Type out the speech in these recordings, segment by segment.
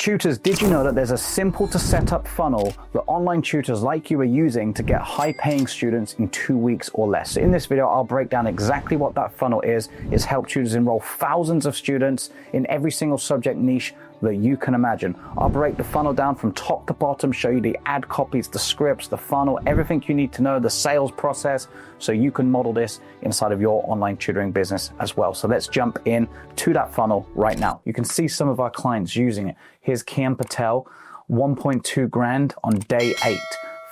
Tutors, did you know that there's a simple to set up funnel that online tutors like you are using to get high paying students in 2 weeks or less? So in this video, I'll break down exactly what that funnel is. It's helped tutors enroll thousands of students in every single subject niche that you can imagine. I'll break the funnel down from top to bottom, show you the ad copies, the scripts, the funnel, everything you need to know, the sales process, so you can model this inside of your online tutoring business as well. So let's jump in to that funnel right now. You can see some of our clients using it. Here's Kian Patel, 1.2 grand on day 8.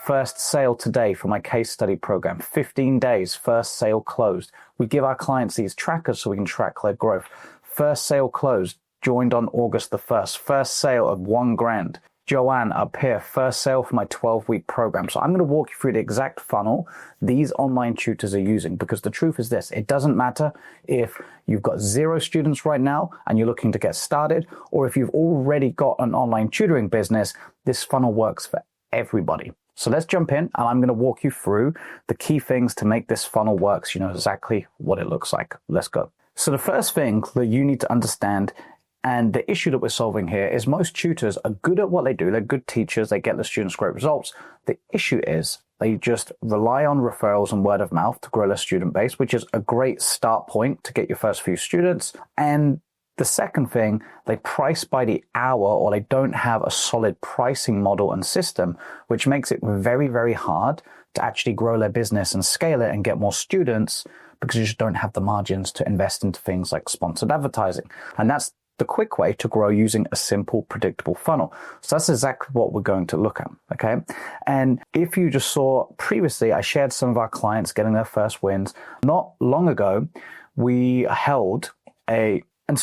First sale today for my case study program. 15 days, first sale closed. We give our clients these trackers so we can track their growth. First sale closed, joined on August the 1st. First sale of 1 grand. Joanne up here, first sale for my 12-week program. So I'm going to walk you through the exact funnel these online tutors are using, because the truth is this: it doesn't matter if you've got 0 students right now and you're looking to get started, or if you've already got an online tutoring business, this funnel works for everybody. So let's jump in, and I'm going to walk you through the key things to make this funnel work so you know exactly what it looks like. Let's go. So the first thing that you need to understand, and the issue that we're solving here, is most tutors are good at what they do. They're good teachers. They get the students great results. The issue is they just rely on referrals and word of mouth to grow their student base, which is a great start point to get your first few students. And the second thing, they price by the hour, or they don't have a solid pricing model and system, which makes it very, very hard to actually grow their business and scale it and get more students, because you just don't have the margins to invest into things like sponsored advertising. And that's the quick way to grow using a simple, predictable funnel. So that's exactly what we're going to look at, okay? And if you just saw previously, I shared some of our clients getting their first wins. Not long ago, we held And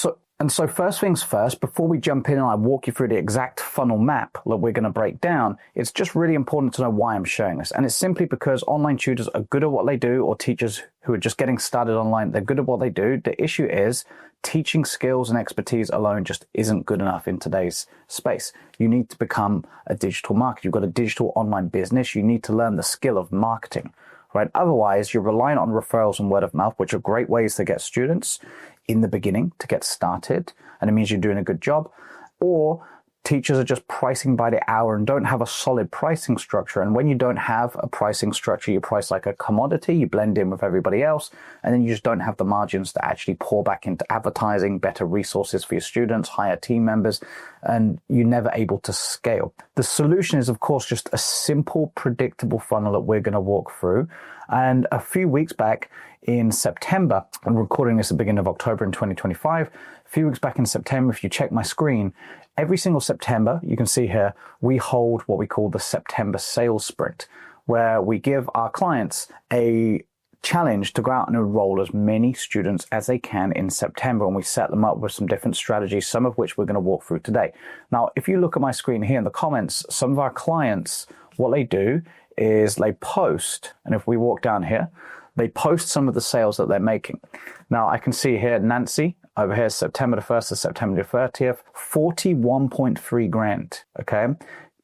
so first things first, before we jump in and I walk you through the exact funnel map that we're going to break down, it's just really important to know why I'm sharing this. And it's simply because online tutors are good at what they do, or teachers who are just getting started online, they're good at what they do. The issue is teaching skills and expertise alone just isn't good enough in today's space. You need to become a digital marketer. You've got a digital online business. You need to learn the skill of marketing, right? Otherwise, you're relying on referrals and word of mouth, which are great ways to get students in the beginning to get started, and it means you're doing a good job. Or teachers are just pricing by the hour and don't have a solid pricing structure. And when you don't have a pricing structure, you price like a commodity, you blend in with everybody else, and then you just don't have the margins to actually pour back into advertising, better resources for your students, hire team members, and you're never able to scale. The solution is, of course, just a simple, predictable funnel that we're going to walk through. And a few weeks back in September, I'm recording this at the beginning of October in 2025, a few weeks back in September, if you check my screen, every single September, you can see here, we hold what we call the September sales sprint, where we give our clients a challenge to go out and enroll as many students as they can in September, and we set them up with some different strategies, some of which we're going to walk through today. Now, if you look at my screen here in the comments, some of our clients, what they do is they post, and if we walk down here, they post some of the sales that they're making. Now, I can see here, Nancy, over here, September the 1st to September the 30th, 41.3 grand, okay?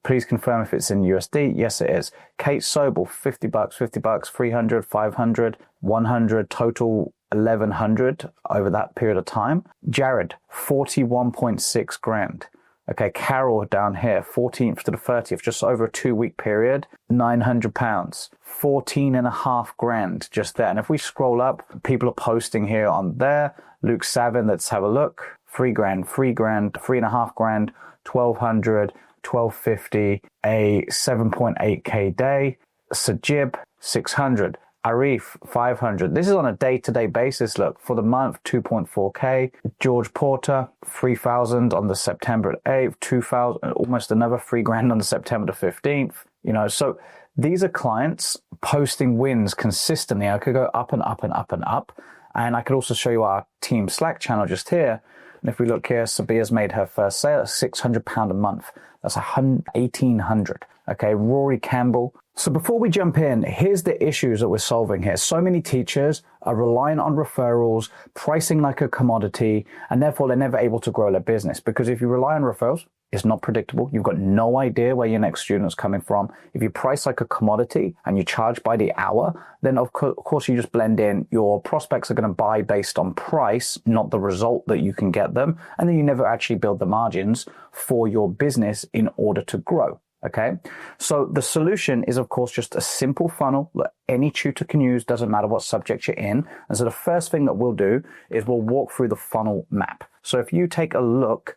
Please confirm if it's in USD. Yes, it is. Kate Sobel, $50, 300, 500, 100, total 1,100 over that period of time. Jared, 41.6 grand. Okay, Carol down here, 14th to the 30th, just over a 2-week period, £900, 14.5 grand just there. And if we scroll up, people are posting here on there. Luke Savin, let's have a look. 3 grand, 3.5 grand, 1,200, 1,250, a 7.8K day. Sajib, 600. Arif, 500. This is on a day-to-day basis. Look, for the month, 2.4K. George Porter, 3,000 on the September 8th, 2,000, almost another 3 grand on the September the 15th. You know, so these are clients posting wins consistently. I could go up and up and up and up. And I could also show you our team Slack channel just here. And if we look here, Sabia's made her first sale at £600 a month. That's 1,800. Okay, Rory Campbell. So before we jump in, here's the issues that we're solving here. So many teachers are relying on referrals, pricing like a commodity, and therefore they're never able to grow their business. Because if you rely on referrals, It's not predictable. You've got no idea where your next student is coming from. If you price like a commodity and you charge by the hour, then of course you just blend in. Your prospects are going to buy based on price, not the result that you can get them. And then you never actually build the margins for your business in order to grow. Okay. So the solution is, of course, just a simple funnel that any tutor can use. Doesn't matter what subject you're in. And so the first thing that we'll do is we'll walk through the funnel map. So if you take a look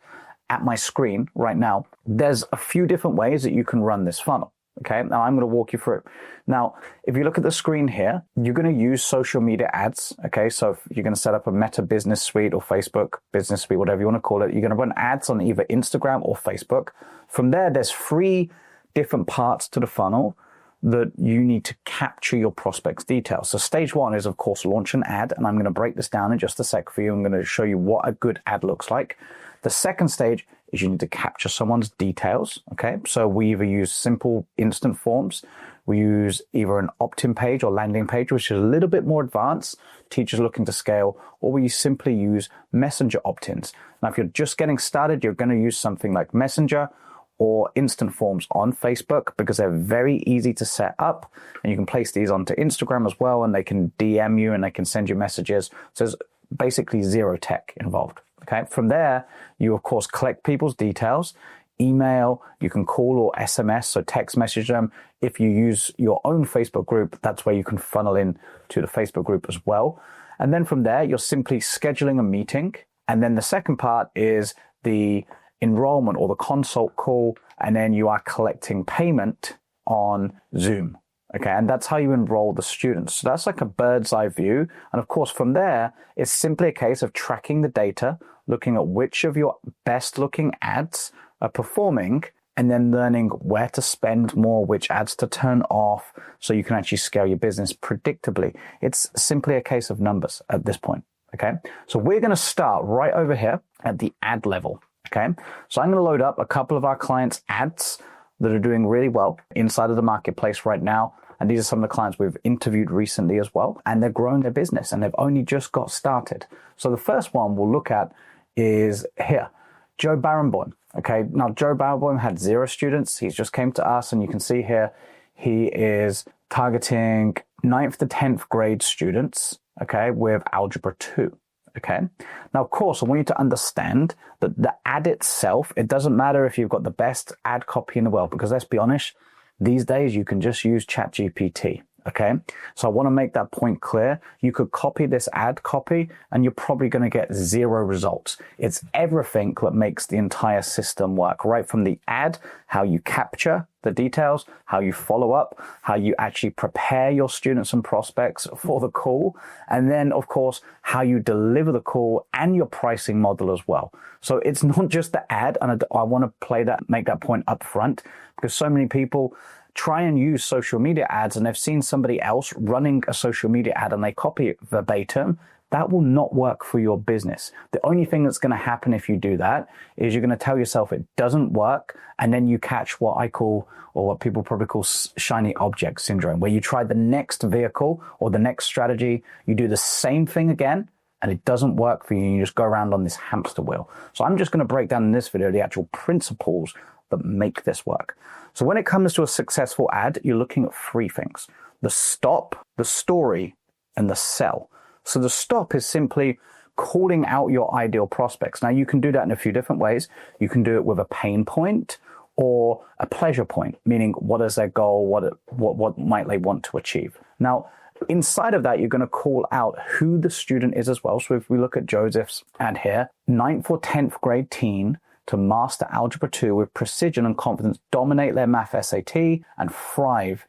at my screen right now, there's a few different ways that you can run this funnel. Okay, now I'm going to walk you through. Now, if you look at the screen here, you're going to use social media ads. Okay, so if you're going to set up a Meta Business Suite or Facebook Business Suite, whatever you want to call it, you're going to run ads on either Instagram or Facebook. From there, there's 3 different parts to the funnel that you need to capture your prospects' details. So stage 1 is, of course, launch an ad, and I'm going to break this down in just a sec for you. I'm going to show you what a good ad looks like. The second stage is you need to capture someone's details, okay? So we either use simple instant forms, we use either an opt-in page or landing page, which is a little bit more advanced, teachers looking to scale, or we simply use messenger opt-ins. Now, if you're just getting started, you're going to use something like Messenger or instant forms on Facebook because they're very easy to set up, and you can place these onto Instagram as well, and they can DM you and they can send you messages. So there's basically zero tech involved. Okay. From there, you of course collect people's details, email, you can call or SMS, so text message them. If you use your own Facebook group, that's where you can funnel in to the Facebook group as well. And then from there, you're simply scheduling a meeting. And then the second part is the enrollment or the consult call. And then you are collecting payment on Zoom. Okay, and that's how you enroll the students. So that's like a bird's eye view. And of course, from there, it's simply a case of tracking the data, looking at which of your best looking ads are performing, and then learning where to spend more, which ads to turn off, so you can actually scale your business predictably. It's simply a case of numbers at this point. Okay, so we're going to start right over here at the ad level. Okay, so I'm going to load up a couple of our clients' ads that are doing really well inside of the marketplace right now. And these are some of the clients we've interviewed recently as well. And they're growing their business and they've only just got started. So the first one we'll look at is here, Joe Barenboim. Okay, now Joe Barenboim had 0 students. He's just came to us, and you can see here, he is targeting 9th to 10th grade students, okay, with Algebra 2. Okay. Now, of course, I want you to understand that the ad itself, it doesn't matter if you've got the best ad copy in the world, because let's be honest, these days you can just use ChatGPT. Okay. So I want to make that point clear. You could copy this ad copy and you're probably going to get 0 results. It's everything that makes the entire system work, right from the ad, how you capture the details, how you follow up, how you actually prepare your students and prospects for the call, and then of course, how you deliver the call and your pricing model as well. So it's not just the ad, and I want to make that point up front, because so many people try and use social media ads and they've seen somebody else running a social media ad and they copy it verbatim. That will not work for your business. The only thing that's going to happen if you do that is you're going to tell yourself it doesn't work, and then you catch what I call, or what people probably call, shiny object syndrome, where you try the next vehicle or the next strategy, you do the same thing again, and it doesn't work for you, and you just go around on this hamster wheel. So I'm just going to break down in this video the actual principles that make this work. So when it comes to a successful ad, you're looking at 3 things: the stop, the story, and the sell. So the stop is simply calling out your ideal prospects. Now, you can do that in a few different ways. You can do it with a pain point or a pleasure point, meaning what is their goal, what might they want to achieve. Now, inside of that, you're going to call out who the student is as well. So if we look at Joseph's ad here, 9th or 10th grade teen to master Algebra 2 with precision and confidence, dominate their math SAT, and thrive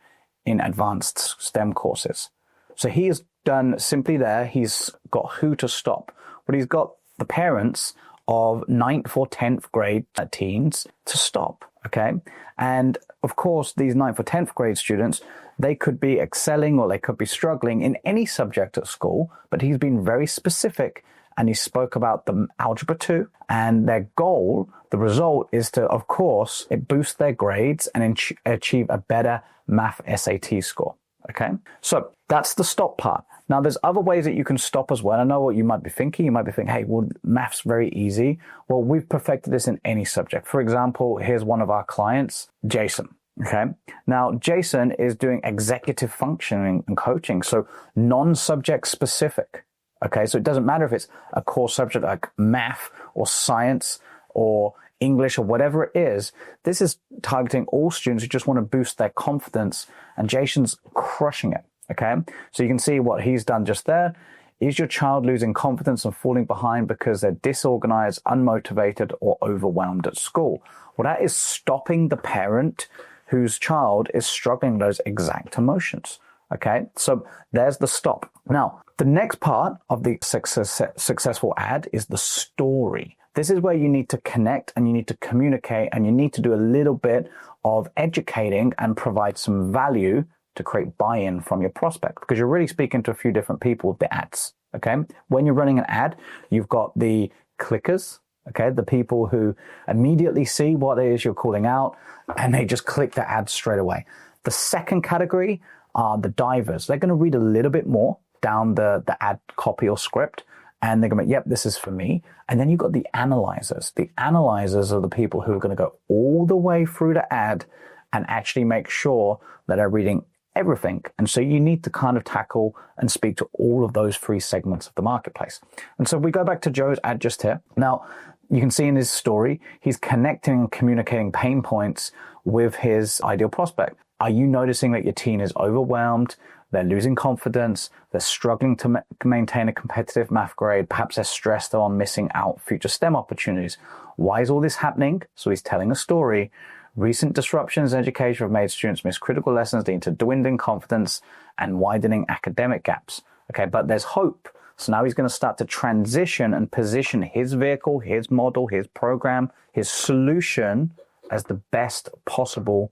in advanced STEM courses. So he has done simply there, he's got who to stop, but he's got the parents of 9th or 10th grade teens to stop, okay? And of course, these 9th or 10th grade students, they could be excelling or they could be struggling in any subject at school, but he's been very specific, and he spoke about the Algebra 2, and their goal, the result is to, of course, it boosts their grades and achieve a better math SAT score. Okay, so that's the stop part. Now, there's other ways that you can stop as well. I know what you might be thinking. You might be thinking, hey, well, math's very easy. Well, we've perfected this in any subject. For example, here's one of our clients, Jason. Okay. Now, Jason is doing executive functioning and coaching, so non-subject specific. Okay. So it doesn't matter if it's a core subject like math or science or English or whatever it is. This is targeting all students who just want to boost their confidence, and Jason's crushing it. Okay, so you can see what he's done just there. Is your child losing confidence and falling behind because they're disorganized, unmotivated, or overwhelmed at school? Well, that is stopping the parent whose child is struggling with those exact emotions. Okay, so there's the stop. Now, the next part of the successful ad is the story. This is where you need to connect and you need to communicate and you need to do a little bit of educating and provide some value to create buy-in from your prospect, because you're really speaking to a few different people with the ads. Okay, when you're running an ad, you've got the clickers, okay, the people who immediately see what it is you're calling out and they just click the ad straight away. The second category are the divers. They're going to read a little bit more down the ad copy or script, and they're going to be, yep, this is for me. And then you've got the analyzers. The analyzers are the people who are going to go all the way through the ad and actually make sure that they're reading everything. And so you need to kind of tackle and speak to all of those three segments of the marketplace. And so we go back to Joe's ad just here. Now, you can see in his story, he's connecting and communicating pain points with his ideal prospect. Are you noticing that your teen is overwhelmed? They're losing confidence. They're struggling to maintain a competitive math grade. Perhaps they're stressed on missing out future STEM opportunities. Why is all this happening? So he's telling a story. Recent disruptions in education have made students miss critical lessons, leading to dwindling confidence and widening academic gaps. Okay, but there's hope. So now he's going to start to transition and position his vehicle, his model, his program, his solution as the best possible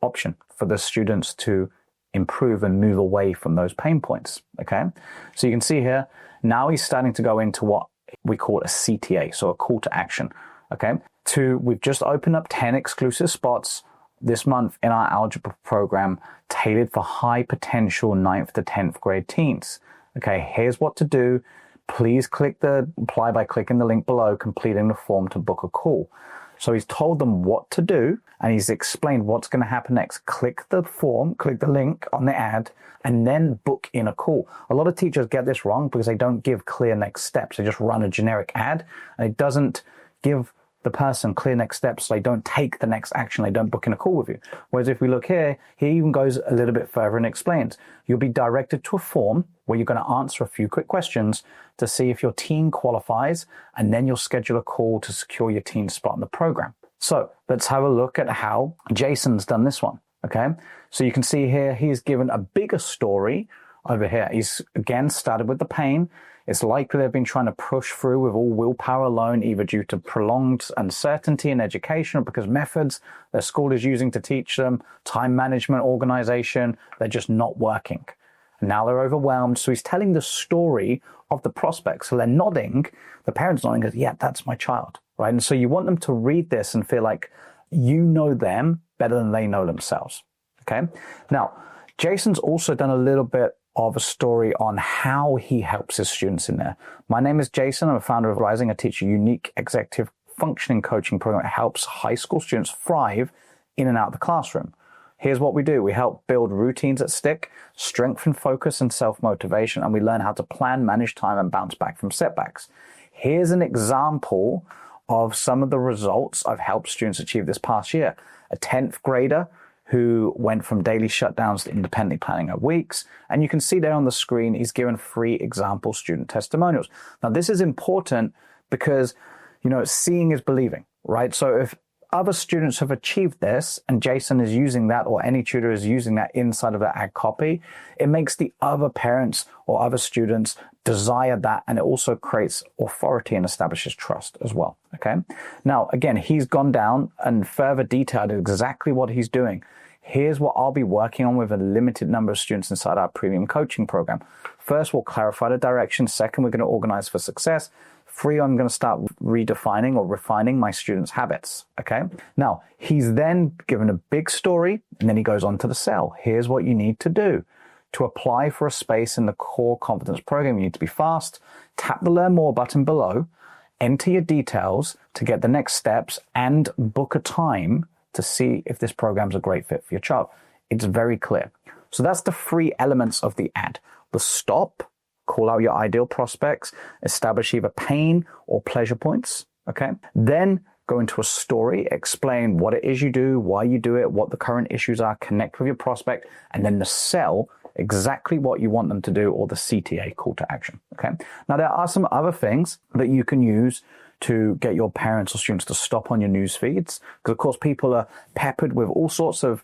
option for the students to improve and move away from those pain points. Okay, so you can see here, now he's starting to go into what we call a CTA, so a call to action. Okay, we've just opened up 10 exclusive spots this month in our algebra program tailored for high potential 9th to 10th grade teens. Okay, here's what to do. Please apply by clicking the link below, completing the form to book a call. So he's told them what to do and he's explained what's going to happen next. Click the form, click the link on the ad, and then book in a call. A lot of teachers get this wrong because they don't give clear next steps. They just run a generic ad and it doesn't give the person clear next steps. So they don't take the next action. They don't book in a call with you. Whereas if we look here, he even goes a little bit further and explains. You'll be directed to a form where you're going to answer a few quick questions to see if your teen qualifies, and then you'll schedule a call to secure your teen's spot in the program. So let's have a look at how Jason's done this one. Okay, so you can see here, he's given a bigger story over here. He's again started with the pain. It's likely they've been trying to push through with all willpower alone, either due to prolonged uncertainty in education or because methods their school is using to teach them, time management, organization, they're just not working. And now they're overwhelmed. So he's telling the story of the prospect. So they're nodding, the parents nodding, goes, yeah, that's my child, right? And so you want them to read this and feel like you know them better than they know themselves, okay? Now, Jason's also done a little bit of a story on how he helps his students in there. My name is Jason. I'm a founder of Rising. I teach a unique executive functioning coaching program that helps high school students thrive in and out of the classroom. Here's what we do. We help build routines that stick, strengthen focus and self-motivation, and we learn how to plan, manage time, and bounce back from setbacks. Here's an example of some of the results I've helped students achieve this past year. A 10th grader who went from daily shutdowns to independently planning her weeks. And you can see there on the screen, he's given 3 example student testimonials. Now, this is important because, seeing is believing, right? So if other students have achieved this and Jason is using that, or any tutor is using that inside of the ad copy, it makes the other parents or other students desire that, and it also creates authority and establishes trust as well. Okay. Now, again, he's gone down and further detailed exactly what he's doing. Here's what I'll be working on with a limited number of students inside our premium coaching program. First, we'll clarify the direction. Second, we're going to organize for success. 3, I'm going to start redefining or refining my students' habits. Okay. Now, he's then given a big story and then he goes on to the sell. Here's what you need to do. To apply for a space in the core confidence program, you need to be fast. Tap the Learn More button below, enter your details to get the next steps, and book a time to see if this program's a great fit for your child. It's very clear. So that's the 3 elements of the ad. The stop, call out your ideal prospects, establish either pain or pleasure points, okay? Then go into a story, explain what it is you do, why you do it, what the current issues are, connect with your prospect, and then the sell, exactly what you want them to do, or the CTA, call to action, okay? Now, there are some other things that you can use to get your parents or students to stop on your news feeds, because of course people are peppered with all sorts of,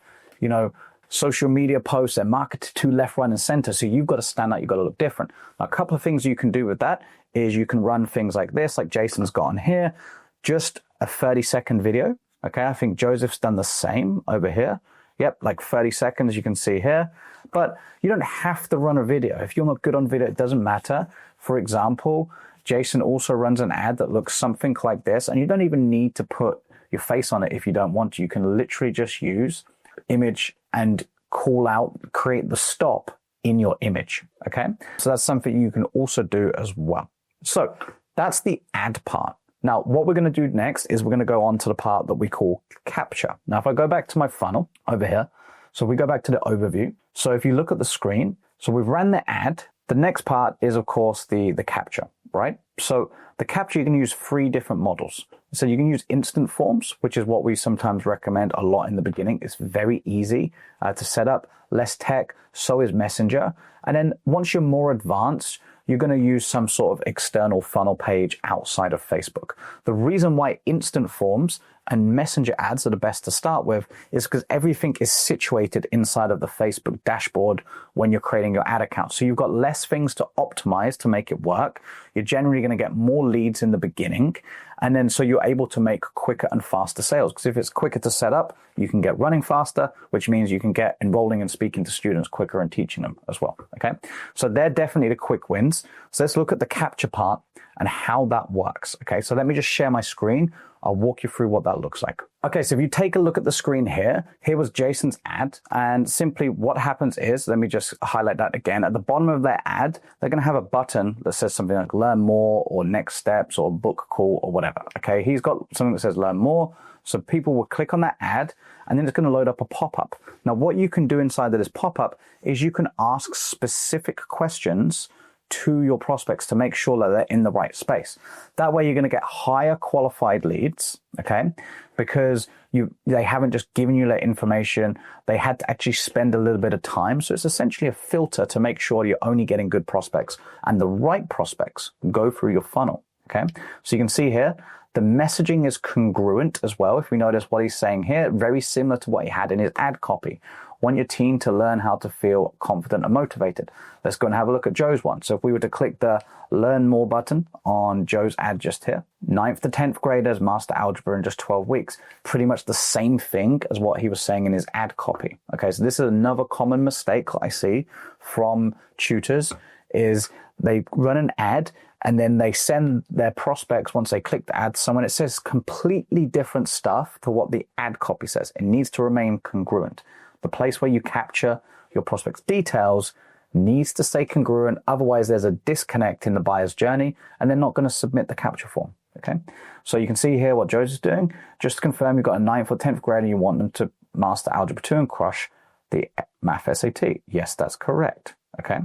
social media posts. They're marketed to left, right, and center. So you've got to stand out. You've got to look different. Now, a couple of things you can do with that is you can run things like this, like Jason's got on here, just a 30-second video. Okay. I think Joseph's done the same over here. Yep. Like 30 seconds, you can see here, but you don't have to run a video. If you're not good on video, it doesn't matter. For example, Jason also runs an ad that looks something like this, and you don't even need to put your face on it if you don't want to. You can literally just use image and call out, create the stop in your image, okay? So that's something you can also do as well. So that's the ad part. Now, what we're going to do next is we're going to go on to the part that we call capture. Now, if I go back to my funnel over here, so we go back to the overview. So if you look at the screen, so we've ran the ad. The next part is, of course, the capture, right? So the capture, you can use 3 different models. So you can use instant forms, which is what we sometimes recommend a lot in the beginning. It's very easy to set up, less tech, so is Messenger. And then once you're more advanced, you're going to use some sort of external funnel page outside of Facebook. The reason why instant forms and Messenger ads are the best to start with is because everything is situated inside of the Facebook dashboard when you're creating your ad account. So you've got less things to optimize to make it work. You're generally going to get more leads in the beginning. And then so you're able to make quicker and faster sales. Because if it's quicker to set up, you can get running faster, which means you can get enrolling and speaking to students quicker and teaching them as well. Okay. So they're definitely the quick wins. So let's look at the capture part and how that works. Okay. So let me just share my screen. I'll walk you through what that looks like. Okay, so if you take a look at the screen here was Jason's ad, and simply what happens is, let me just highlight that again. At the bottom of their ad, they're going to have a button that says something like learn more or next steps or book a call or whatever. Okay, he's got something that says learn more. So people will click on that ad and then it's going to load up a pop-up. Now, what you can do inside of this pop-up is you can ask specific questions to your prospects to make sure that they're in the right space. That way you're going to get higher qualified leads, okay? Because they haven't just given you that information. They had to actually spend a little bit of time. So it's essentially a filter to make sure you're only getting good prospects, and the right prospects go through your funnel, okay? So you can see here, the messaging is congruent as well. If we notice what he's saying here, very similar to what he had in his ad copy. Want your team to learn how to feel confident and motivated. Let's go and have a look at Joe's one. So if we were to click the Learn More button on Joe's ad just here, 9th to 10th graders master algebra in just 12 weeks. Pretty much the same thing as what he was saying in his ad copy. Okay, so this is another common mistake I see from tutors is they run an ad and then they send their prospects, once they click the ad, someone, it says completely different stuff to what the ad copy says. It needs to remain congruent. The place where you capture your prospect's details needs to stay congruent. Otherwise, there's a disconnect in the buyer's journey and they're not going to submit the capture form. Okay. So you can see here what Joe's is doing. Just to confirm, you've got a 9th or 10th grader. You want them to master algebra 2 and crush the math SAT. Yes, that's correct. Okay.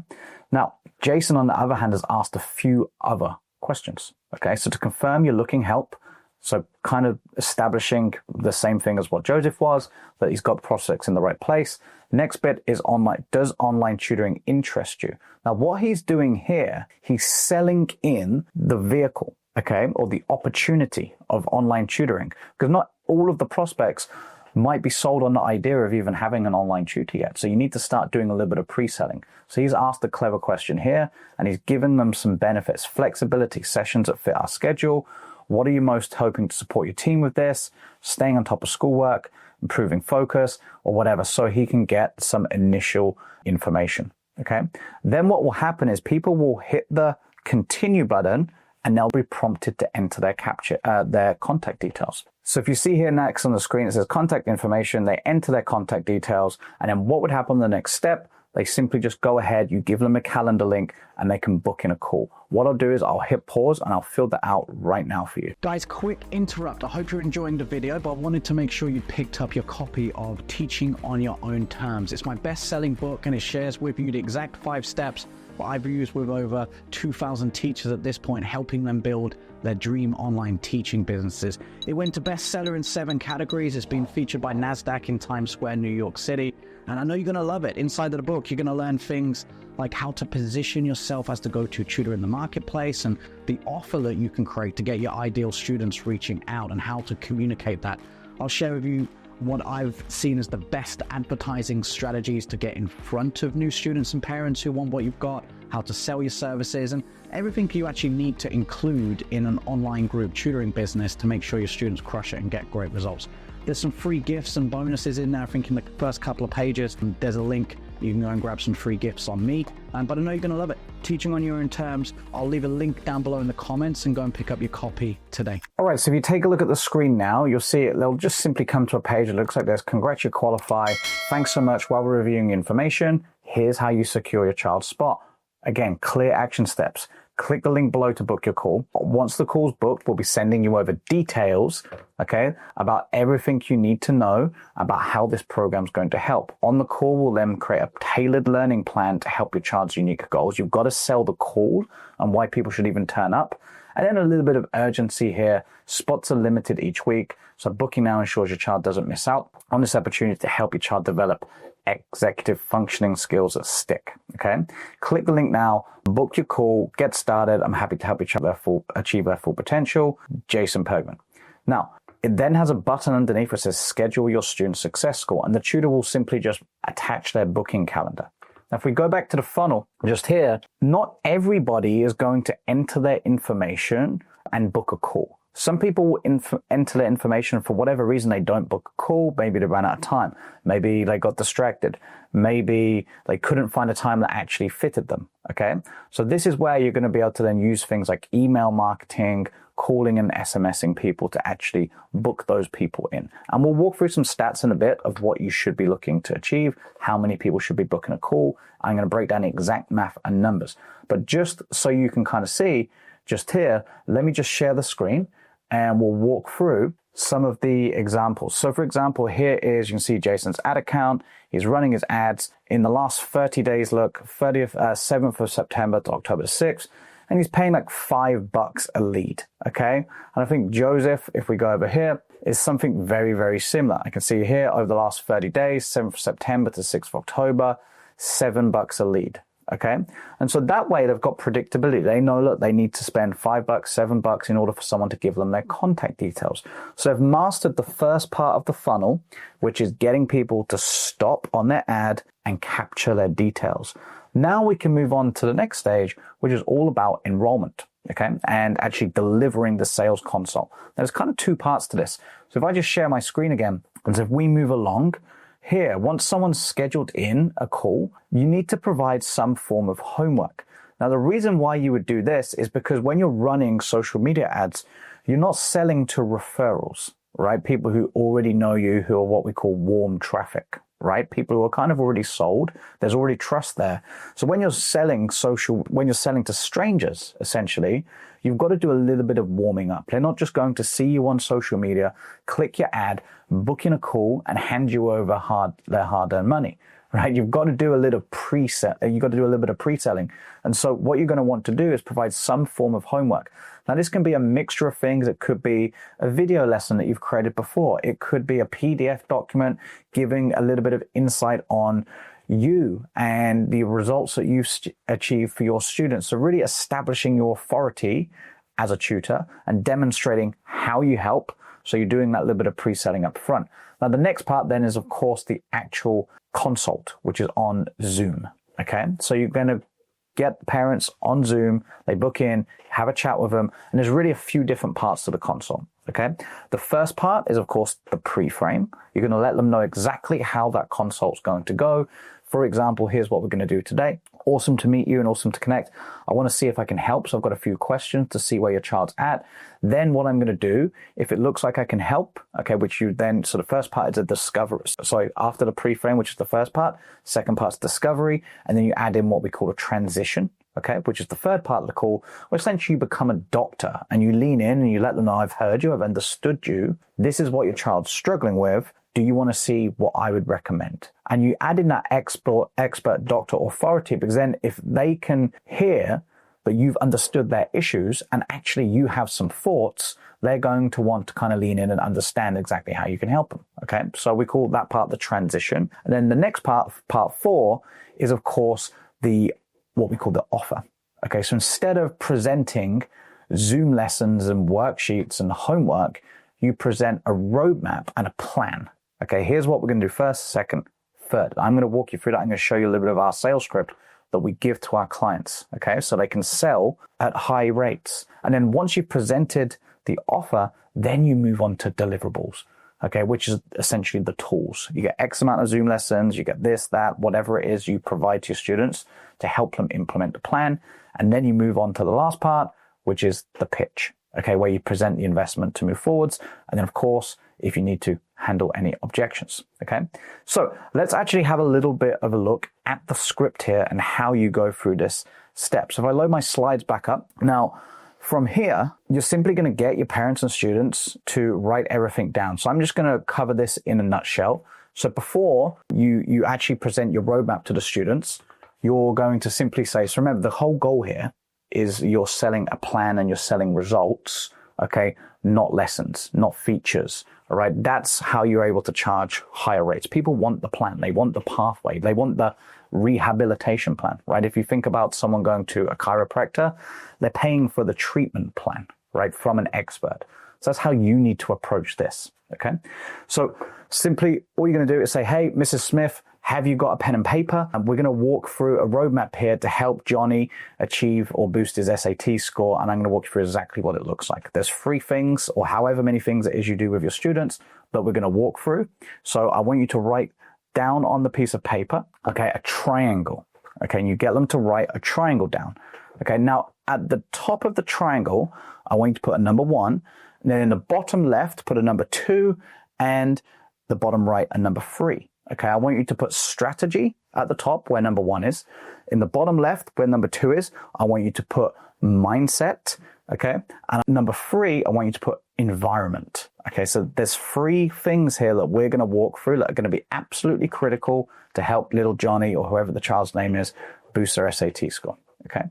Now, Jason, on the other hand, has asked a few other questions. Okay. So to confirm you're looking help, so kind of establishing the same thing as what Joseph was, that he's got prospects in the right place. Next bit is online. Does online tutoring interest you? Now, what he's doing here, he's selling in the vehicle, okay, or the opportunity of online tutoring, because not all of the prospects might be sold on the idea of even having an online tutor yet. So you need to start doing a little bit of pre-selling. So he's asked a clever question here, and he's given them some benefits: flexibility, sessions that fit our schedule. What are you most hoping to support your team with this? Staying on top of schoolwork, improving focus, or whatever, so he can get some initial information, okay? Then what will happen is people will hit the continue button and they'll be prompted to enter their contact details. So if you see here next on the screen, it says contact information, they enter their contact details, and then what would happen the next step? they simply just go ahead, you give them a calendar link, and they can book in a call. What I'll do is I'll hit pause and I'll fill that out right now for you. Guys, quick interrupt. I hope you're enjoying the video, but I wanted to make sure you picked up your copy of Teaching on Your Own Terms. It's my best-selling book, and it shares with you the exact 5 steps that I've used with over 2,000 teachers at this point, helping them build their dream online teaching businesses. It went to bestseller in 7 categories. It's been featured by NASDAQ in Times Square, New York City. And I know you're going to love it. Inside of the book, you're going to learn things like how to position yourself as the go-to tutor in the marketplace, and the offer that you can create to get your ideal students reaching out, and how to communicate that. I'll share with you what I've seen as the best advertising strategies to get in front of new students and parents who want what you've got, how to sell your services, and everything you actually need to include in an online group tutoring business to make sure your students crush it and get great results. There's some free gifts and bonuses in there. I think in the first couple of pages, there's a link. You can go and grab some free gifts on me. But I know you're going to love it. Teaching on Your Own Terms. I'll leave a link down below in the comments, and go and pick up your copy today. All right, so if you take a look at the screen now, you'll see it. They'll just simply come to a page. It looks like there's congrats, you qualify. Thanks so much. While we're reviewing information, here's how you secure your child's spot. Again, clear action steps. Click the link below to book your call. Once the call's booked, we'll be sending you over details, okay, about everything you need to know about how this program's going to help. On the call, we'll then create a tailored learning plan to help your child's unique goals. You've got to sell the call and why people should even turn up. And then a little bit of urgency here. Spots are limited each week, so booking now ensures your child doesn't miss out on this opportunity to help your child develop executive functioning skills that stick. Okay, click the link now, book your call, get started. I'm happy to help your child achieve their full potential. Jason Pergman. Now, it then has a button underneath that says schedule your student success score, and the tutor will simply just attach their booking calendar. Now, if we go back to the funnel just here, not everybody is going to enter their information and book a call. Some people will enter their information for whatever reason they don't book a call. Maybe they ran out of time. Maybe they got distracted. Maybe they couldn't find a time that actually fitted them. Okay. So this is where you're going to be able to then use things like email marketing, calling and SMSing people to actually book those people in. And we'll walk through some stats in a bit of what you should be looking to achieve, how many people should be booking a call. I'm going to break down the exact math and numbers. But just so you can kind of see just here, let me just share the screen, and we'll walk through some of the examples. So for example, here is, you can see Jason's ad account. He's running his ads in the last 30 days. Look, 7th of September to October 6th. And he's paying like $5 a lead. Okay. And I think Joseph, if we go over here, is something very, very similar. I can see here over the last 30 days, 7th of September to 6th of October, $7 a lead. Okay. And so that way they've got predictability. They know that they need to spend $5, $7 in order for someone to give them their contact details. So they've mastered the first part of the funnel, which is getting people to stop on their ad and capture their details. Now we can move on to the next stage, which is all about enrollment. Okay. And actually delivering the sales console. There's kind of 2 parts to this. So if I just share my screen again, and so if we move along, here, once someone's scheduled in a call, you need to provide some form of homework. Now, the reason why you would do this is because when you're running social media ads, you're not selling to referrals, right? People who already know you, who are what we call warm traffic, right? People who are kind of already sold. There's already trust there. So when you're selling to strangers, essentially, you've got to do a little bit of warming up. They're not just going to see you on social media, click your ad, book in a call, and hand you over their hard-earned money, right? You've got to do a little You've got to do a little bit of pre-selling. And so what you're going to want to do is provide some form of homework. Now, this can be a mixture of things. It could be a video lesson that you've created before. It could be a PDF document giving a little bit of insight on you and the results that you've achieved for your students. So really establishing your authority as a tutor and demonstrating how you help. So you're doing that little bit of pre-selling up front. Now, the next part then is, of course, the actual consult, which is on Zoom. Okay. So you're going to get the parents on Zoom, they book in, have a chat with them, and there's really a few different parts to the consult. Okay. The first part is, of course, the pre-frame. You're going to let them know exactly how that consult's going to go. For example, here's what we're going to do today. Awesome to meet you and awesome to connect. I want to see if I can help. So I've got a few questions to see where your child's at. Then what I'm going to do, if it looks like I can help, okay, which you then, so the first part is a discovery. Sorry, after the pre-frame, which is the first part, second part's discovery, and then you add in what we call a transition, okay, which is the third part of the call, where essentially you become a doctor and you lean in and you let them know, I've heard you, I've understood you. This is what your child's struggling with. Do you want to see what I would recommend? And you add in that expert doctor authority, because then if they can hear that you've understood their issues and actually you have some thoughts, they're going to want to kind of lean in and understand exactly how you can help them. Okay. So we call that part the transition. And then the next part, part 4, is of course what we call the offer. Okay. So instead of presenting Zoom lessons and worksheets and homework, you present a roadmap and a plan. Okay, here's what we're going to do first, second, third. I'm going to walk you through that. I'm going to show you a little bit of our sales script that we give to our clients, okay, so they can sell at high rates. And then once you've presented the offer, then you move on to deliverables, okay, which is essentially the tools. You get X amount of Zoom lessons, you get this, that, whatever it is you provide to your students to help them implement the plan. And then you move on to the last part, which is the pitch, okay, where you present the investment to move forwards. And then, of course, if you need to, handle any objections, okay? So let's actually have a little bit of a look at the script here and how you go through this step. So if I load my slides back up, now from here, you're simply going to get your parents and students to write everything down. So I'm just going to cover this in a nutshell. So before you actually present your roadmap to the students, you're going to simply say, so remember, the whole goal here is you're selling a plan and you're selling results, okay? Not lessons, not features, all right? That's how you're able to charge higher rates. People want the plan. They want the pathway. They want the rehabilitation plan, right? If you think about someone going to a chiropractor, they're paying for the treatment plan, right, from an expert. So that's how you need to approach this, okay? So simply all you're going to do is say, hey, Mrs. Smith, have you got a pen and paper? And we're going to walk through a roadmap here to help Johnny achieve or boost his SAT score. And I'm going to walk you through exactly what it looks like. There's 3 things or however many things it is you do with your students that we're going to walk through. So I want you to write down on the piece of paper, okay, a triangle. Okay, and you get them to write a triangle down. Okay, now at the top of the triangle, I want you to put a number 1. And then in the bottom left, put a number 2, and the bottom right, a number 3. Okay, I want you to put strategy at the top where number 1 is. In the bottom left where number 2 is, I want you to put mindset, okay? And number 3, I want you to put environment. Okay, so there's 3 things here that we're going to walk through that are going to be absolutely critical to help little Johnny or whoever the child's name is boost their SAT score, okay?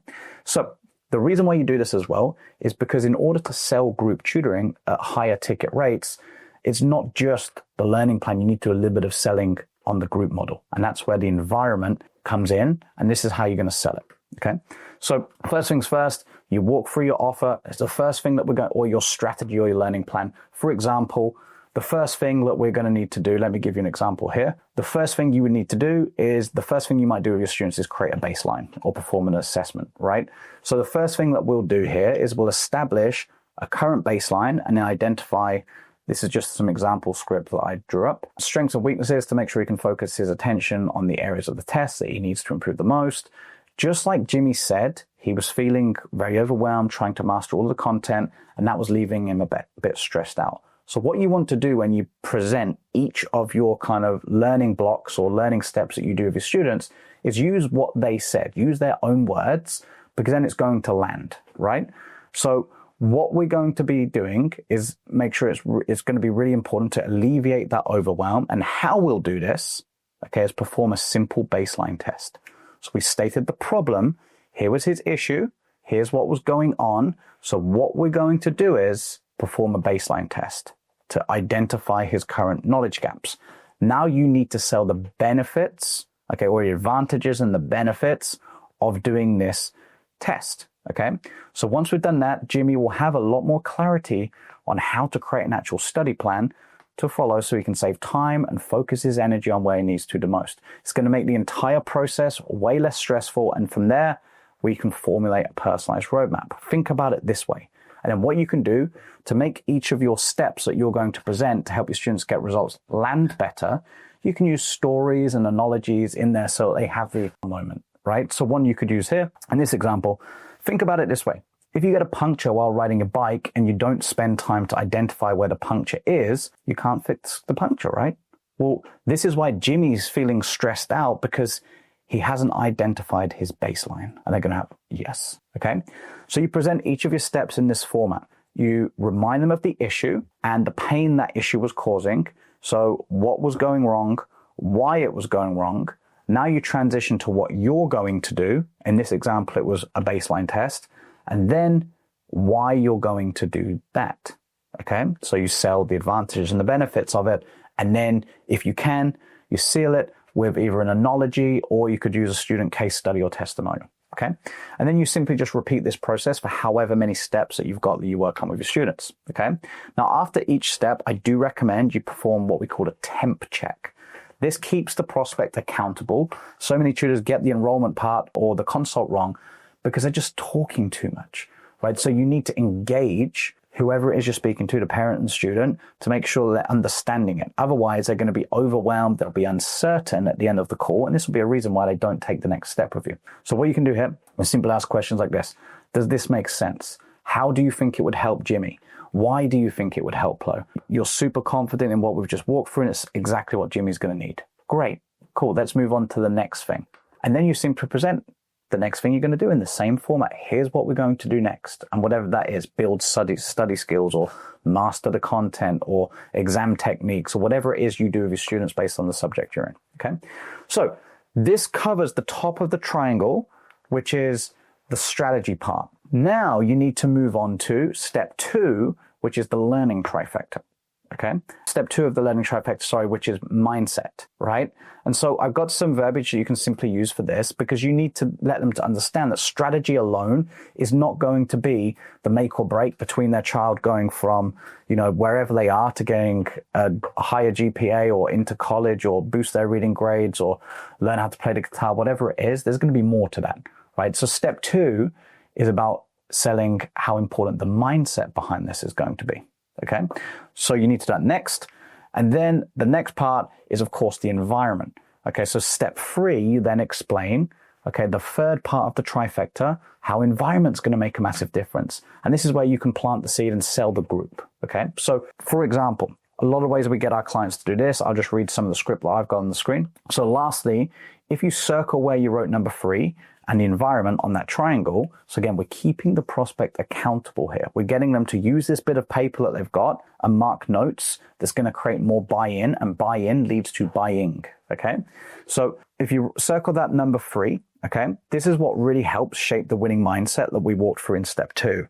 So the reason why you do this as well is because in order to sell group tutoring at higher ticket rates, it's not just the learning plan. You need to do a little bit of selling on the group model. And that's where the environment comes in. And this is how you're going to sell it. Okay. So first things first, you walk through your offer. It's the first thing that we're going, or your strategy or your learning plan. For example, the first thing that we're going to need to do, let me give you an example here. The first thing you would need to do is, the first thing you might do with your students is create a baseline or perform an assessment, right? So the first thing that we'll do here is we'll establish a current baseline and then identify. This is just some example script that I drew up. Strengths and weaknesses to make sure he can focus his attention on the areas of the test that he needs to improve the most. Just like Jimmy said, he was feeling very overwhelmed, trying to master all the content, and that was leaving him a bit stressed out. So what you want to do when you present each of your kind of learning blocks or learning steps that you do with your students is use what they said, use their own words, because then it's going to land, right? So what we're going to be doing is make sure it's going to be really important to alleviate that overwhelm. And how we'll do this, okay, is perform a simple baseline test. So we stated the problem. Here was his issue. Here's what was going on. So what we're going to do is perform a baseline test to identify his current knowledge gaps. Now you need to sell the benefits, okay, or the advantages and the benefits of doing this test. Okay, so once we've done that, Jimmy will have a lot more clarity on how to create an actual study plan to follow so he can save time and focus his energy on where he needs to the most. It's going to make the entire process way less stressful, and from there, we can formulate a personalized roadmap. Think about it this way. And then what you can do to make each of your steps that you're going to present to help your students get results land better, you can use stories and analogies in there so they have the moment. right? So one you could use here in this example, think about it this way. If you get a puncture while riding a bike and you don't spend time to identify where the puncture is, you can't fix the puncture, right? Well, this is why Jimmy's feeling stressed out, because he hasn't identified his baseline. And they're going to have yes. Okay. So you present each of your steps in this format. You remind them of the issue and the pain that issue was causing. So what was going wrong, why it was going wrong. Now you transition to what you're going to do. In this example, it was a baseline test. And then why you're going to do that. Okay. So you sell the advantages and the benefits of it. And then if you can, you seal it with either an analogy, or you could use a student case study or testimonial. Okay. And then you simply just repeat this process for however many steps that you've got that you work on with your students. Okay. Now, after each step, I do recommend you perform what we call a temp check. This keeps the prospect accountable. So many tutors get the enrollment part or the consult wrong because they're just talking too much, right? So you need to engage whoever it is you're speaking to, the parent and student, to make sure they're understanding it. Otherwise, they're going to be overwhelmed. They'll be uncertain at the end of the call. And this will be a reason why they don't take the next step with you. So what you can do here is simply ask questions like this. Does this make sense? How do you think it would help Jimmy? Why do you think it would help Flo? You're super confident in what we've just walked through, and it's exactly what Jimmy's going to need. Great. Cool. Let's move on to the next thing. And then you simply present the next thing you're going to do in the same format. Here's what we're going to do next. And whatever that is, build study skills, or master the content, or exam techniques, or whatever it is you do with your students based on the subject you're in. Okay. So this covers the top of the triangle, which is the strategy part. Now you need to move on to step 2, which is the learning trifecta. Okay. Step 2 of the learning trifecta, which is mindset, right? And so I've got some verbiage that you can simply use for this, because you need to let them to understand that strategy alone is not going to be the make or break between their child going from, wherever they are to getting a higher GPA or into college or boost their reading grades or learn how to play the guitar, whatever it is. There's going to be more to that, right? So step 2 is about selling how important the mindset behind this is going to be. Okay, so you need to do that next. And then the next part is, of course, the environment. Okay, so step 3, you then explain, okay, the third part of the trifecta, how environment's going to make a massive difference. And this is where you can plant the seed and sell the group. Okay, so for example, a lot of ways we get our clients to do this. I'll just read some of the script that I've got on the screen. So lastly, if you circle where you wrote number 3, and the environment on that triangle. So again, we're keeping the prospect accountable here. We're getting them to use this bit of paper that they've got and mark notes that's going to create more buy-in, and buy-in leads to buying. Okay. So if you circle that number 3, okay, this is what really helps shape the winning mindset that we walked through in step 2.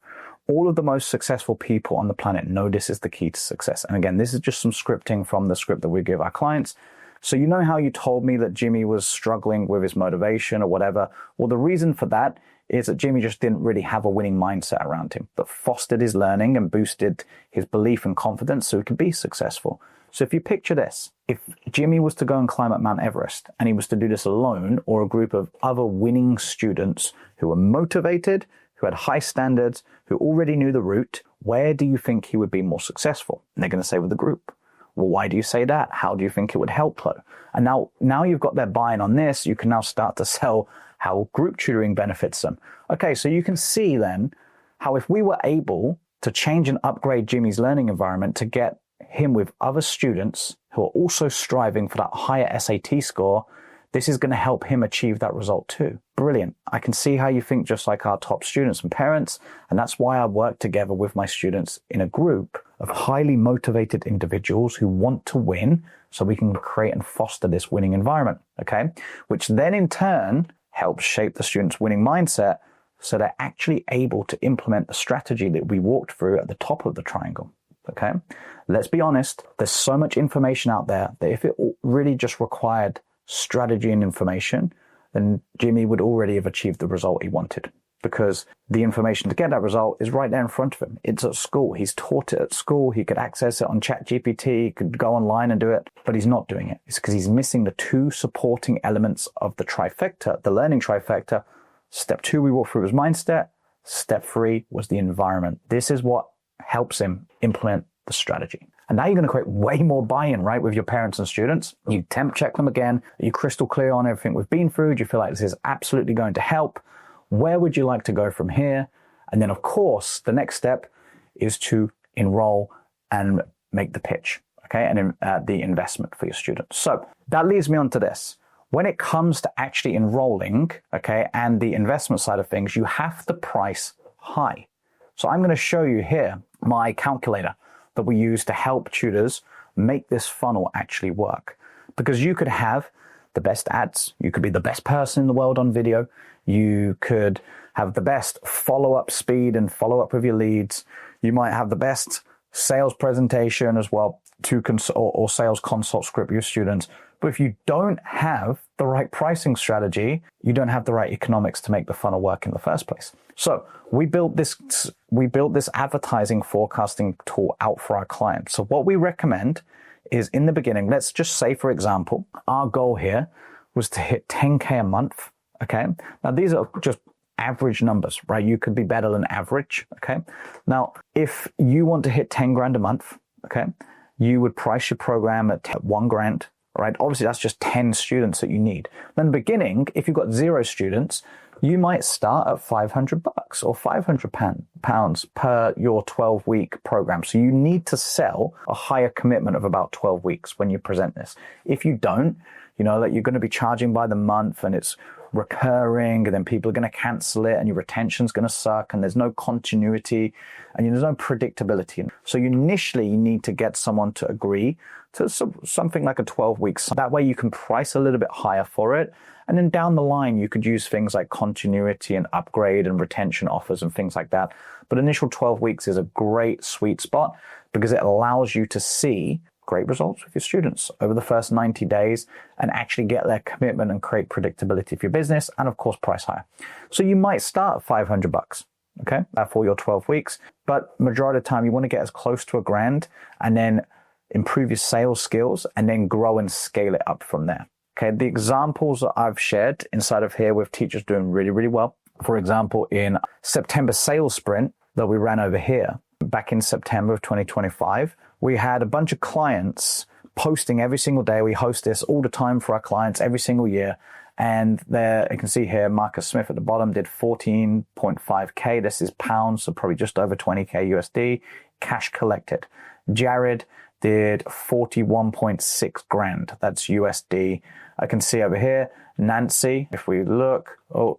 All of the most successful people on the planet know this is the key to success. And again, this is just some scripting from the script that we give our clients. So you know how you told me that Jimmy was struggling with his motivation or whatever? Well, the reason for that is that Jimmy just didn't really have a winning mindset around him that fostered his learning and boosted his belief and confidence so he could be successful. So if you picture this, if Jimmy was to go and climb up Mount Everest and he was to do this alone, or a group of other winning students who were motivated, who had high standards, who already knew the route, where do you think he would be more successful? And they're going to say with the group. Well, why do you say that? How do you think it would help Flo? And now you've got their buy-in on this, you can now start to sell how group tutoring benefits them. Okay, so you can see then how if we were able to change and upgrade Jimmy's learning environment to get him with other students who are also striving for that higher SAT score, this is going to help him achieve that result too. Brilliant. I can see how you think just like our top students and parents, and that's why I work together with my students in a group of highly motivated individuals who want to win, so we can create and foster this winning environment, okay? Which then in turn helps shape the students' winning mindset so they're actually able to implement the strategy that we walked through at the top of the triangle, okay? Let's be honest, there's so much information out there that if it really just required strategy and information, then Jimmy would already have achieved the result he wanted, because the information to get that result is right there in front of him. It's at school. He's taught it at school. He could access it on ChatGPT. He could go online and do it, but he's not doing it. It's because he's missing the 2 supporting elements of the trifecta, the learning trifecta. Step 2 we walked through was mindset. Step 3 was the environment. This is what helps him implement the strategy. And now you're going to create way more buy-in, right, with your parents and students. You temp check them again. Are you crystal clear on everything we've been through? Do you feel like this is absolutely going to help? Where would you like to go from here? And then, of course, the next step is to enroll and make the pitch, okay, and the investment for your students. So that leads me on to this. When it comes to actually enrolling, okay, and the investment side of things, you have to price high. So I'm going to show you here my calculator that we use to help tutors make this funnel actually work. Because you could have the best ads, you could be the best person in the world on video, you could have the best follow-up speed and follow-up with your leads, you might have the best sales presentation as well, or sales consult script with your students. But if you don't have the right pricing strategy, you don't have the right economics to make the funnel work in the first place. So we built this advertising forecasting tool out for our clients. So what we recommend is, in the beginning, let's just say, for example, our goal here was to hit 10K a month. Okay. Now these are just average numbers, right? You could be better than average. Okay. Now, if you want to hit 10 grand a month, okay, you would price your program at 1 grand. Right? Obviously, that's just 10 students that you need. Then in the beginning, if you've got 0 students, you might start at $500 or £500 per your 12-week program. So you need to sell a higher commitment of about 12 weeks when you present this. If you don't, you know that you're going to be charging by the month and it's recurring, and then people are going to cancel it and your retention's going to suck and there's no continuity and there's no predictability. So initially you need to get someone to agree to something like a 12 weeks. That way you can price a little bit higher for it. And then down the line, you could use things like continuity and upgrade and retention offers and things like that. But initial 12 weeks is a great sweet spot because it allows you to see great results with your students over the first 90 days and actually get their commitment and create predictability for your business, and of course price higher. So you might start at $500, okay, for your 12 weeks, but majority of the time you want to get as close to $1,000 and then improve your sales skills and then grow and scale it up from there. Okay, the examples that I've shared inside of here with teachers doing really, really well. For example, in September sales sprint that we ran over here back in September of 2025, we had a bunch of clients posting every single day. We host this all the time for our clients every single year. And there you can see here, Marcus Smith at the bottom did 14.5K. This is pounds, so probably just over 20K USD, cash collected. Jared did 41.6 grand. That's USD. I can see over here, Nancy, if we look,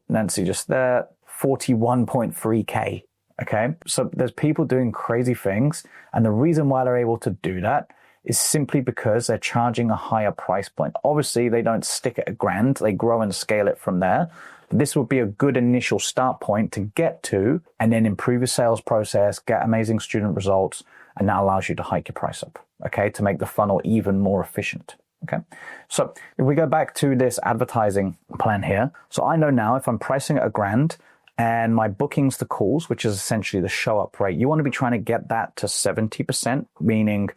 Nancy just there, 41.3K. Okay. So there's people doing crazy things. And the reason why they're able to do that is simply because they're charging a higher price point. Obviously, they don't stick at $1,000. They grow and scale it from there. This would be a good initial start point to get to, and then improve your sales process, get amazing student results, and that allows you to hike your price up, okay, to make the funnel even more efficient, okay? So if we go back to this advertising plan here, so I know now if I'm pricing at $1,000 and my bookings to calls, which is essentially the show up rate, you want to be trying to get that to 70%, meaning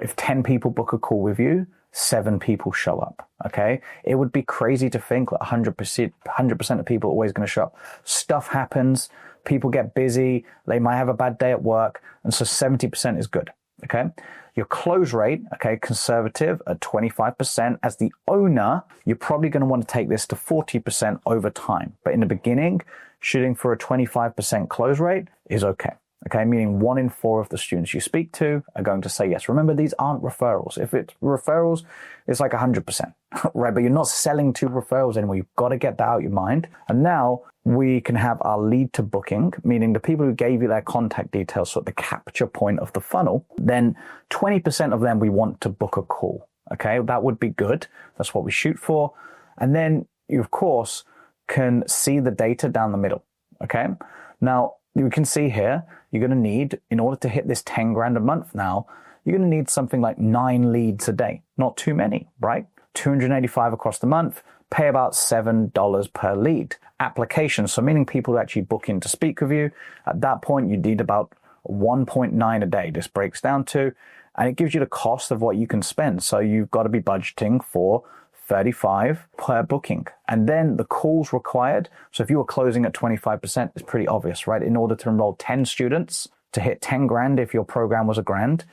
if 10 people book a call with you, 7 people show up, okay? It would be crazy to think that 100% of people are always going to show up. Stuff happens, people get busy, they might have a bad day at work, and so 70% is good, okay? Your close rate, okay, conservative at 25%. As the owner, you're probably going to want to take this to 40% over time. But in the beginning, shooting for a 25% close rate is okay. Okay, meaning 1 in 4 of the students you speak to are going to say yes. Remember, these aren't referrals. If it's referrals, it's like 100%, right? But you're not selling to referrals anymore. You've got to get that out of your mind. And now we can have our lead to booking, meaning the people who gave you their contact details, so at the capture point of the funnel, then 20% of them we want to book a call. Okay, that would be good. That's what we shoot for. And then you, of course, can see the data down the middle. Okay, now you can see here, you're going to need, in order to hit this 10 grand a month now, you're going to need something like 9 leads a day. Not too many, right? 285 across the month, pay about $7 per lead. Application, so meaning people who actually book in to speak with you. At that point, you need about 1.9 a day. This breaks down to, and it gives you the cost of what you can spend. So you've got to be budgeting for 35 per booking. And then the calls required. So if you were closing at 25%, it's pretty obvious, right? In order to enroll 10 students to hit 10 grand, if your program was $1,000,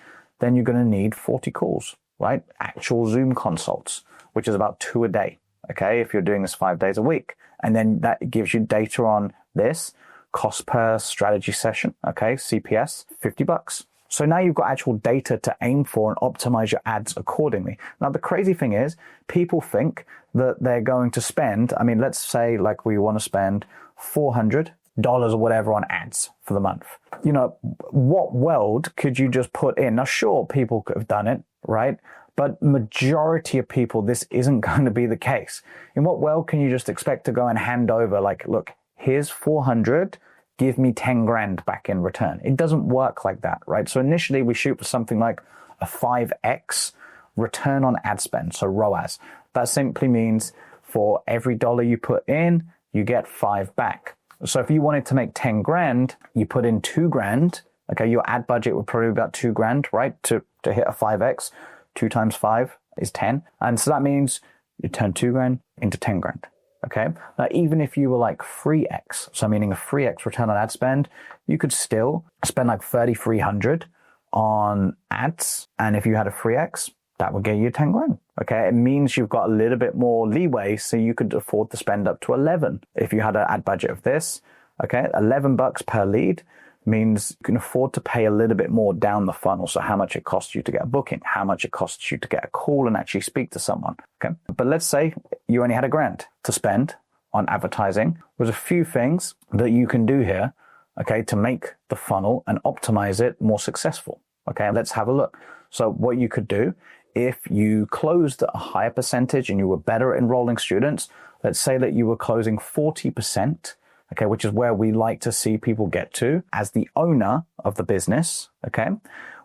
then you're going to need 40 calls, right? Actual Zoom consults, which is about 2 a day, okay, if you're doing this 5 days a week. And then that gives you data on this, cost per strategy session, okay, CPS, $50. So now you've got actual data to aim for and optimize your ads accordingly. Now, the crazy thing is, people think that they're going to spend, I mean, let's say like we want to spend $400 or whatever on ads for the month. You know, what world could you just put in? Now, sure, people could have done it, right? But majority of people, this isn't going to be the case. In what world can you just expect to go and hand over, like, look, here's 400, give me 10 grand back in return? It doesn't work like that, right? So initially we shoot for something like a 5x return on ad spend, so ROAS. That simply means for every dollar you put in, you get 5 back. So if you wanted to make 10 grand, you put in 2 grand, okay, your ad budget would probably be about 2 grand, right? To hit a 5x, 2 times 5 is 10. And so that means you turn 2 grand into 10 grand. Okay. Now, even if you were like 3x, so meaning a 3x return on ad spend, you could still spend like 3,300 on ads. And if you had a 3x, that would get you 10 grand. Okay. It means you've got a little bit more leeway. So you could afford to spend up to 11. If you had an ad budget of this, okay, $11 per lead means you can afford to pay a little bit more down the funnel. So how much it costs you to get a booking, how much it costs you to get a call and actually speak to someone. Okay. But let's say you only had $1 grand to spend on advertising. There's a few things that you can do here, okay, to make the funnel and optimize it more successful. Okay. Let's have a look. So what you could do, if you closed at a higher percentage and you were better at enrolling students, let's say that you were closing 40%, okay, which is where we like to see people get to as the owner of the business, okay,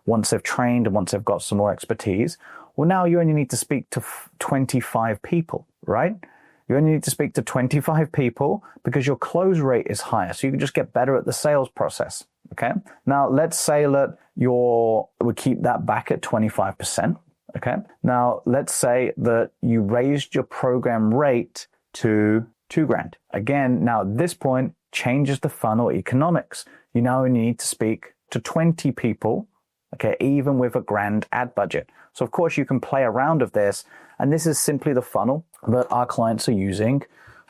once they've trained and once they've got some more expertise. Well, now you only need to speak to 25 people, right? You only need to speak to 25 people because your close rate is higher. So you can just get better at the sales process, okay? Now, let's say that we keep that back at 25%, okay? Now, let's say that you raised your program rate to 2 grand. Again, now at this point changes the funnel economics. You now need to speak to 20 people, okay, even with a grand ad budget. So of course you can play around of this, and this is simply the funnel that our clients are using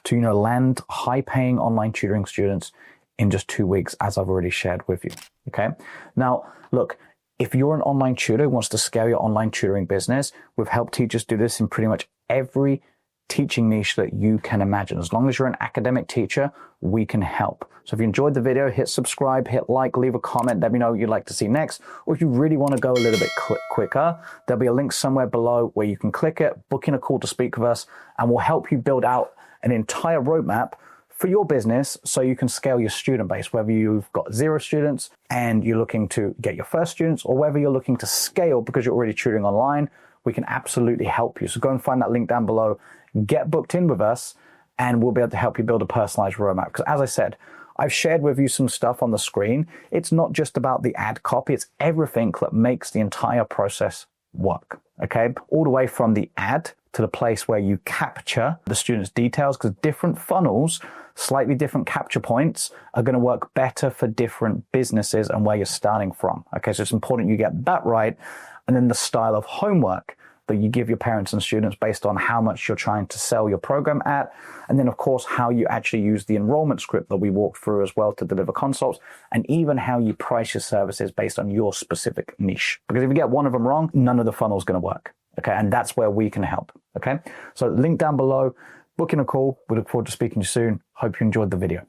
to, land high-paying online tutoring students in just 2 weeks, as I've already shared with you. Okay. Now, look, if you're an online tutor who wants to scale your online tutoring business, we've helped teachers do this in pretty much every teaching niche that you can imagine. As long as you're an academic teacher, we can help. So if you enjoyed the video, hit subscribe, hit like, leave a comment, let me know what you'd like to see next. Or if you really want to go a little bit quicker, there'll be a link somewhere below where you can click it, book in a call to speak with us, and we'll help you build out an entire roadmap for your business so you can scale your student base, whether you've got 0 students and you're looking to get your first students, or whether you're looking to scale because you're already tutoring online. We can absolutely help you. So go and find that link down below, get booked in with us, and we'll be able to help you build a personalized roadmap. Because as I said, I've shared with you some stuff on the screen. It's not just about the ad copy, it's everything that makes the entire process work, okay? All the way from the ad to the place where you capture the student's details, because different funnels, slightly different capture points are going to work better for different businesses and where you're starting from, okay? So it's important you get that right. And then the style of homework that you give your parents and students based on how much you're trying to sell your program at. And then, of course, how you actually use the enrollment script that we walked through as well to deliver consults, and even how you price your services based on your specific niche. Because if you get one of them wrong, none of the funnel is going to work. Okay. And that's where we can help. Okay. So link down below, book in a call. We look forward to speaking to you soon. Hope you enjoyed the video.